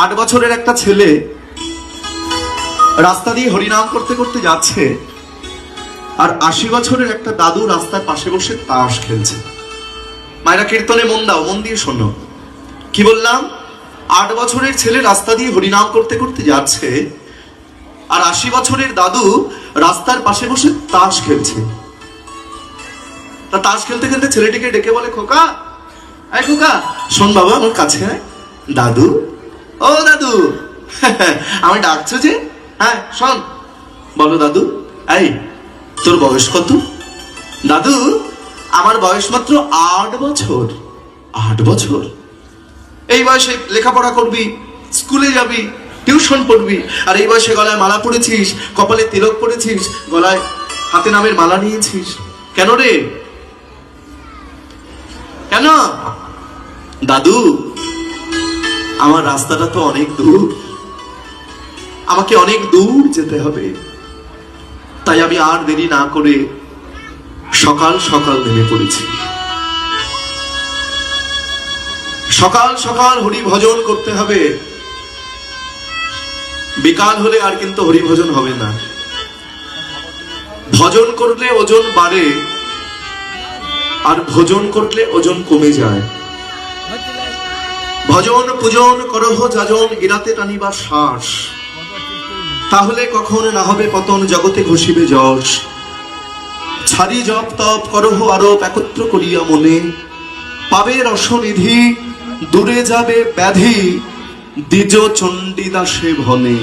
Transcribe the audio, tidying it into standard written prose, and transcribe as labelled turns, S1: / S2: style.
S1: 8 বছরের একটা ছেলে রাস্তা দিয়ে হরিনাম করতে করতে যাচ্ছে, আর 80 বছরের একটা দাদু রাস্তার পাশে বসে তাস খেলছে। মায়েরা কীর্তনে মন দাও, মন দিয়ে শোনো কি বললাম। 8 বছরের ছেলে রাস্তা দিয়ে হরিনাম করতে করতে যাচ্ছে, আর 80 বছরের দাদু রাস্তার পাশে বসে তাস খেলছে। তা তাস খেলতে খেলতে ছেলেটিকে ডেকে বলে, খোকা, এই খোকা, শোন বাবা, আমার কাছে আয়। দাদু, ও দাদু, আমি ডাকছো যে? হ্যাঁ শোন। বলো দাদু। এই তোর বয়স কত? দাদু, আমার বয়স মাত্র 8 বছর। 8 বছর? এই বয়সে লেখাপড়া করবি, স্কুলে যাবি, টিউশন পড়বি, আর এই বয়সে গলায় মালা পড়েছিস, কপালে তিলক পড়েছিস, গলায় হাতে নামের মালা নিয়েছিস কেন রে? কেন? দাদু, আমার রাস্তাটা তো অনেক দূর, আমাকে অনেক দূর যেতে হবে, তাই আমি আর দেরি না করে সকাল সকাল নেমে পড়েছি। সকাল সকাল হরি ভজন করতে হবে, বিকাল হলে আর কিন্তু হরি ভজন হবে না। ভজন করলে ওজন বাড়ে, আর ভোজন করলে ওজন কমে যায়। ভজন পূজন করহ যাজন, ইরাতে টানিবার শ্বাস, তাহলে কখন না হবে পতন, জগতে ঘষিবে যশ। ছাড়ি জপ তপ করহ আরোপ, একত্র করিয়া মনে, পাবে রসনিধি, দূরে যাবে ব্যাধি, দ্বিজ চণ্ডীদাসে ভনে।